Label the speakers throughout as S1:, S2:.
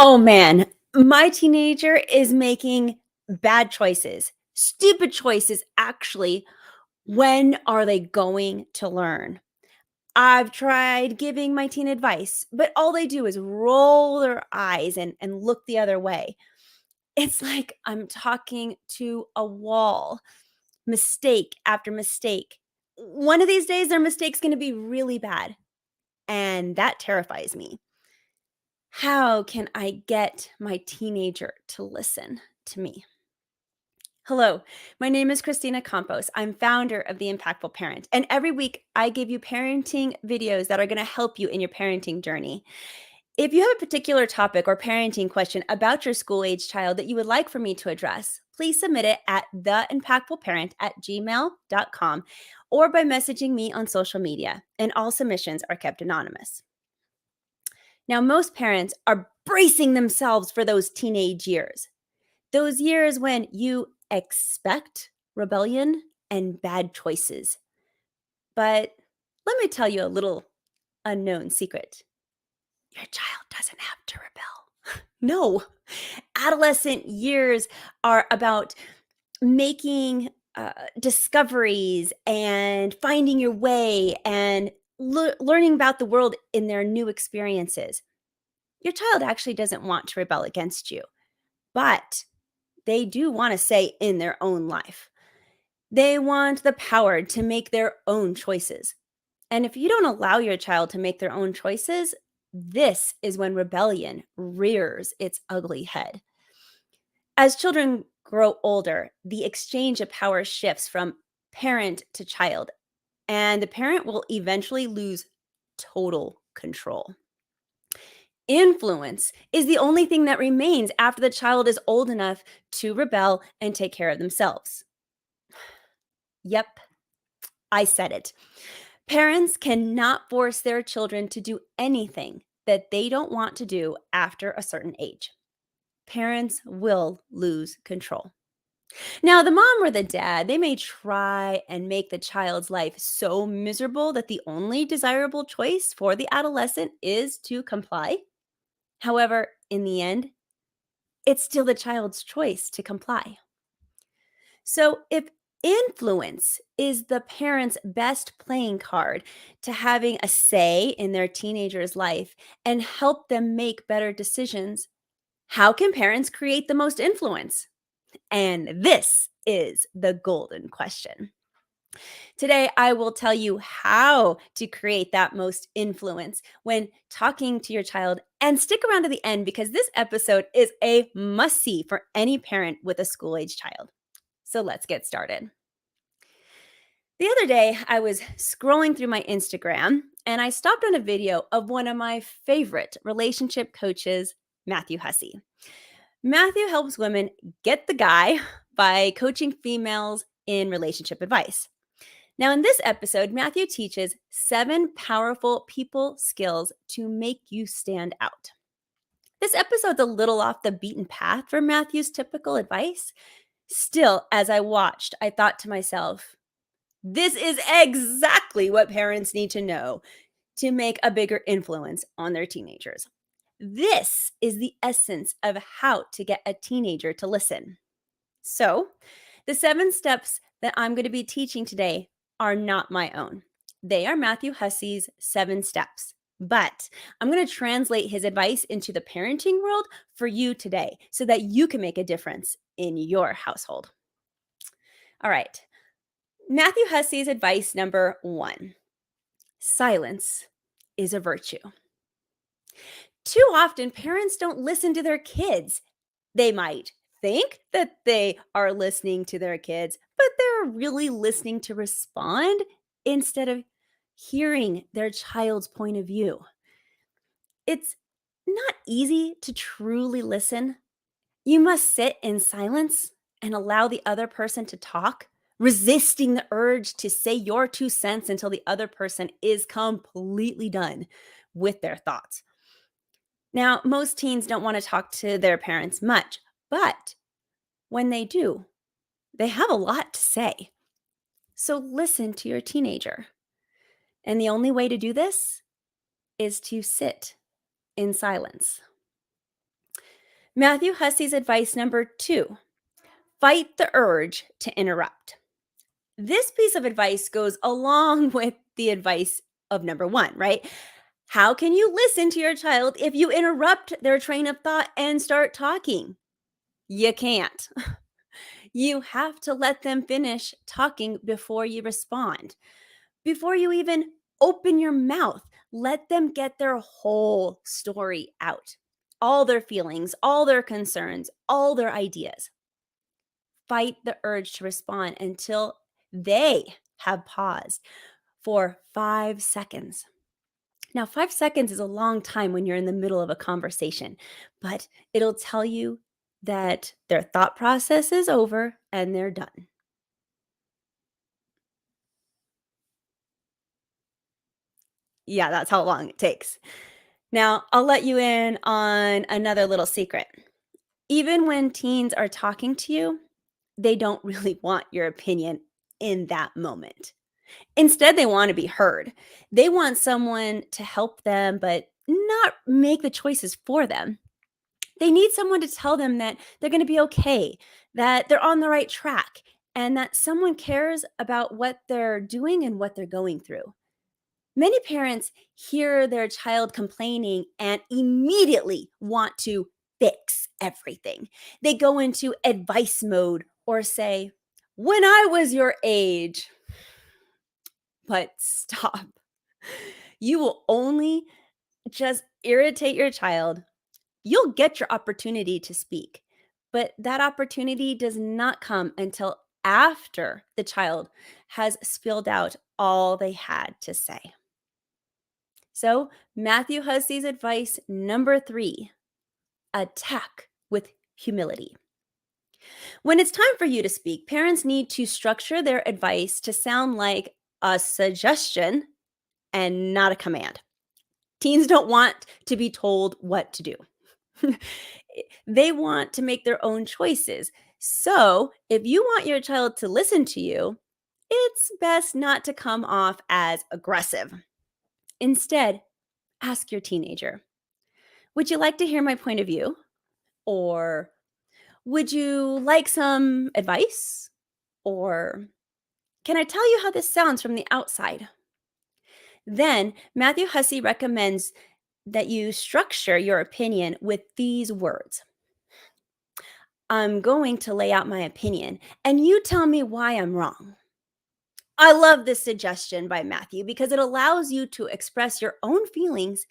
S1: Oh man, my teenager is making bad choices, stupid choices, actually. When are they going to learn? I've tried giving my teen advice, but all they do is roll their eyes and look the other way. It's like I'm talking to a wall, mistake after mistake. One of these days, their mistake's going to be really bad, and that terrifies me. How can I get my teenager to listen to me? Hello, my name is Kristina Campos. I'm founder of The Impactful Parent, and every week I give you parenting videos that are going to help you in your parenting journey. If you have a particular topic or parenting question about your school age child that you would like for me to address, please submit it at theimpactfulparent@gmail.com or by messaging me on social media, and all submissions are kept anonymous. Now, most parents are bracing themselves for those teenage years. Those years when you expect rebellion and bad choices. But let me tell you a little unknown secret. Your child doesn't have to rebel. No. Adolescent years are about making discoveries and finding your way and learning about the world in their new experiences. Your child actually doesn't want to rebel against you, but they do want to say in their own life. They want the power to make their own choices. And if you don't allow your child to make their own choices, this is when rebellion rears its ugly head. As children grow older, the exchange of power shifts from parent to child, and the parent will eventually lose total control. Influence is the only thing that remains after the child is old enough to rebel and take care of themselves. Yep, I said it. Parents cannot force their children to do anything that they don't want to do after a certain age. Parents will lose control. Now, the mom or the dad, they may try and make the child's life so miserable that the only desirable choice for the adolescent is to comply. However, in the end, it's still the child's choice to comply. So, if influence is the parent's best playing card to having a say in their teenager's life and help them make better decisions, how can parents create the most influence? And this is the golden question. Today, I will tell you how to create that most influence when talking to your child. And stick around to the end because this episode is a must see for any parent with a school age child. So let's get started. The other day, I was scrolling through my Instagram and I stopped on a video of one of my favorite relationship coaches, Mathew Hussey. Mathew helps women get the guy by coaching females in relationship advice. Now, in this episode, Mathew teaches 7 powerful people skills to make you stand out. This episode's a little off the beaten path for Mathew's typical advice. Still, as I watched, I thought to myself, this is exactly what parents need to know to make a bigger influence on their teenagers. This is the essence of how to get a teenager to listen. So, the 7 steps that I'm going to be teaching today are not my own. They are Mathew Hussey's 7 steps. But I'm going to translate his advice into the parenting world for you today so that you can make a difference in your household. All right. Mathew Hussey's advice number 1: silence is a virtue. Too often, parents don't listen to their kids. They might think that they are listening to their kids, but they're really listening to respond instead of hearing their child's point of view. It's not easy to truly listen. You must sit in silence and allow the other person to talk, resisting the urge to say your 2 cents until the other person is completely done with their thoughts. Now, most teens don't want to talk to their parents much, but when they do, they have a lot to say. So listen to your teenager. And the only way to do this is to sit in silence. Matthew Hussey's advice number 2: fight the urge to interrupt. This piece of advice goes along with the advice of number 1, right? How can you listen to your child if you interrupt their train of thought and start talking? You can't. You have to let them finish talking before you respond. Before you even open your mouth, let them get their whole story out. All their feelings, all their concerns, all their ideas. Fight the urge to respond until they have paused for 5 seconds. Now, 5 seconds is a long time when you're in the middle of a conversation, but it'll tell you that their thought process is over and they're done. Yeah, that's how long it takes. Now, I'll let you in on another little secret. Even when teens are talking to you, they don't really want your opinion in that moment. Instead, they want to be heard. They want someone to help them, but not make the choices for them. They need someone to tell them that they're going to be okay, that they're on the right track, and that someone cares about what they're doing and what they're going through. Many parents hear their child complaining and immediately want to fix everything. They go into advice mode or say, "When I was your age." But stop. You will only just irritate your child. You'll get your opportunity to speak, but that opportunity does not come until after the child has spilled out all they had to say. So, Matthew Hussey's advice number 3: attack with humility. When it's time for you to speak, parents need to structure their advice to sound like a suggestion and not a command. Teens don't want to be told what to do. They want to make their own choices. So, if you want your child to listen to you, it's best not to come off as aggressive. Instead, ask your teenager, "Would you like to hear my point of view?" Or, "Would you like some advice?" Or, "Can I tell you how this sounds from the outside?" Then, Matthew Hussey recommends that you structure your opinion with these words: "I'm going to lay out my opinion, and you tell me why I'm wrong." I love this suggestion by Matthew because it allows you to express your own feelings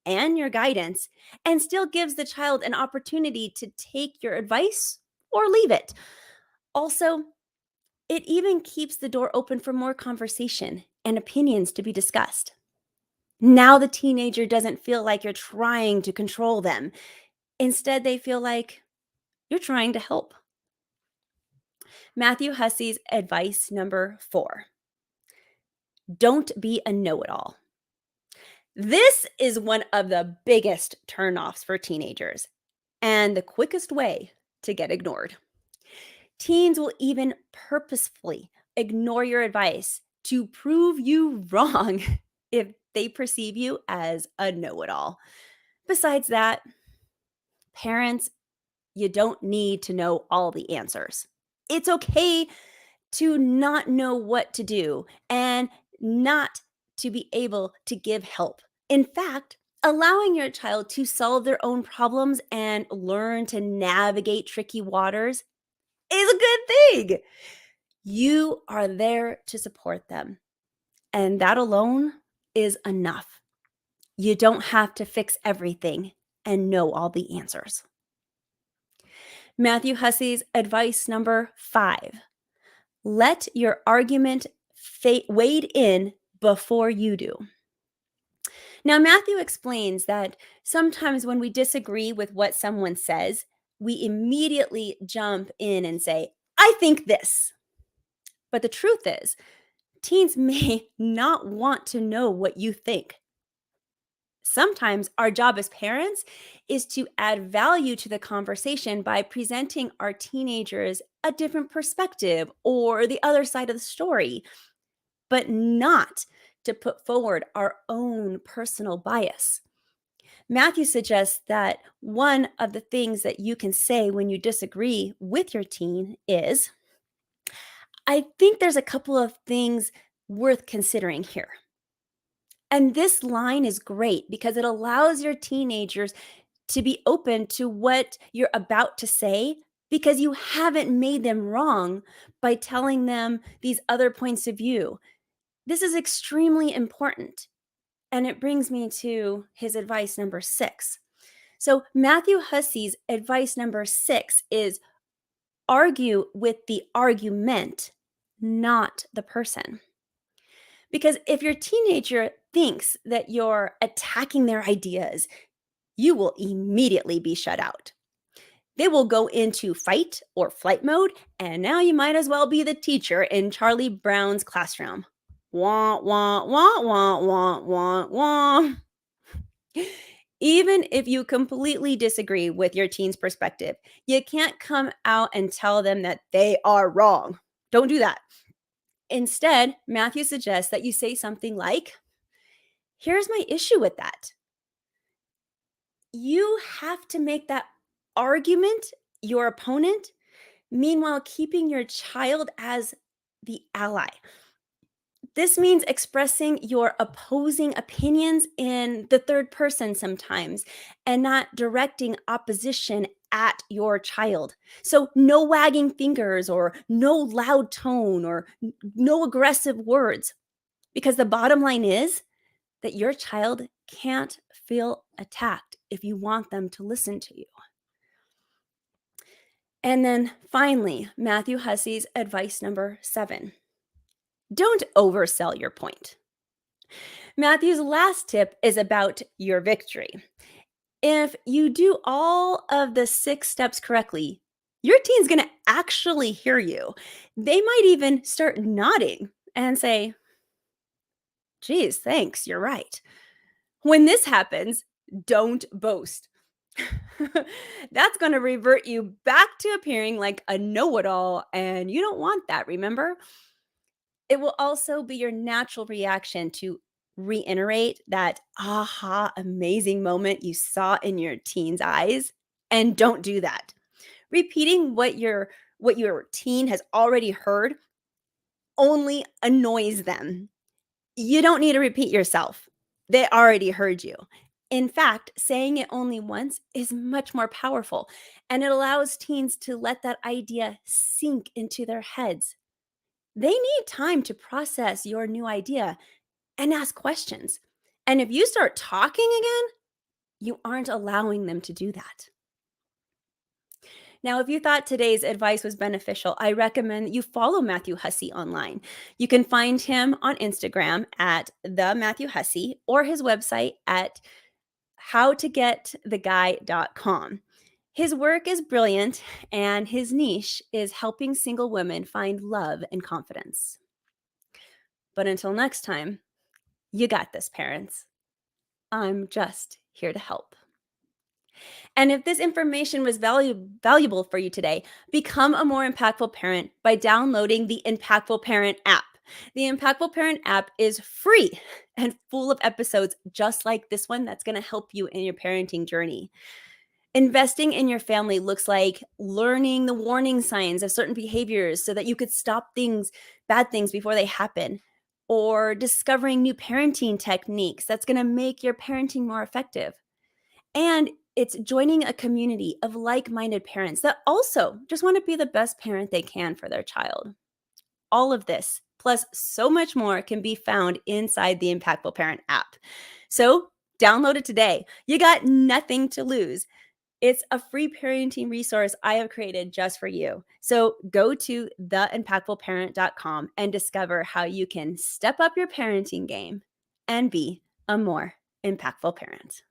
S1: and your guidance and still gives the child an opportunity to take your advice or leave it. Also, it even keeps the door open for more conversation and opinions to be discussed. Now the teenager doesn't feel like you're trying to control them. Instead, they feel like you're trying to help. Matthew Hussey's advice number 4: don't be a know it all. This is one of the biggest turnoffs for teenagers and the quickest way to get ignored. Teens will even purposefully ignore your advice to prove you wrong if they perceive you as a know it all. Besides that, parents, you don't need to know all the answers. It's okay to not know what to do and not to be able to give help. In fact, allowing your child to solve their own problems and learn to navigate tricky waters is a good thing. You are there to support them, and that alone is enough. You don't have to fix everything and know all the answers. Matthew Hussey's advice number 5: let your argument wade in before you do. Now, Matthew explains that sometimes when we disagree with what someone says, we immediately jump in and say, "I think this." But the truth is, teens may not want to know what you think. Sometimes our job as parents is to add value to the conversation by presenting our teenagers a different perspective or the other side of the story, but not to put forward our own personal bias. Matthew suggests that one of the things that you can say when you disagree with your teen is, I think there's a couple of things worth considering here. And this line is great because it allows your teenagers to be open to what you're about to say because you haven't made them wrong by telling them these other points of view. This is extremely important. And it brings me to his advice number 6. So, Matthew Hussey's advice number 6 is argue with the argument, not the person. Because if your teenager thinks that you're attacking their ideas, you will immediately be shut out. They will go into fight or flight mode, and now you might as well be the teacher in Charlie Brown's classroom. Wah, wah, wah, wah, wah, wah, wah. Even if you completely disagree with your teen's perspective, you can't come out and tell them that they are wrong. Don't do that. Instead, Matthew suggests that you say something like, here's my issue with that. You have to make that argument your opponent, meanwhile keeping your child as the ally. This means expressing your opposing opinions in the third person sometimes and not directing opposition at your child. So, no wagging fingers or no loud tone or no aggressive words, because the bottom line is that your child can't feel attacked if you want them to listen to you. And then finally, Matthew Hussey's advice number 7. Don't oversell your point. Matthew's last tip is about your victory. If you do all of the 6 steps correctly, your teen's going to actually hear you. They might even start nodding and say, geez, thanks, you're right. When this happens, don't boast. That's going to revert you back to appearing like a know-it-all, and you don't want that, remember? It will also be your natural reaction to reiterate that aha, amazing moment you saw in your teen's eyes, and don't do that. Repeating what your teen has already heard only annoys them. You don't need to repeat yourself. They already heard you. In fact, saying it only once is much more powerful, and it allows teens to let that idea sink into their heads. They need time to process your new idea and ask questions. And if you start talking again, you aren't allowing them to do that. Now, if you thought today's advice was beneficial, I recommend that you follow Mathew Hussey online. You can find him on Instagram at the Mathew Hussey or his website at howtogettheguy.com. His work is brilliant, and his niche is helping single women find love and confidence. But until next time, you got this, parents. I'm just here to help. And if this information was valuable for you today, become a more impactful parent by downloading the Impactful Parent app. The Impactful Parent app is free and full of episodes just like this one that's going to help you in your parenting journey. Investing in your family looks like learning the warning signs of certain behaviors so that you could stop bad things before they happen, or discovering new parenting techniques that's going to make your parenting more effective. And it's joining a community of like-minded parents that also just want to be the best parent they can for their child. All of this, plus so much more, can be found inside the Impactful Parent app. So download it today. You got nothing to lose. It's a free parenting resource I have created just for you. So go to theimpactfulparent.com and discover how you can step up your parenting game and be a more impactful parent.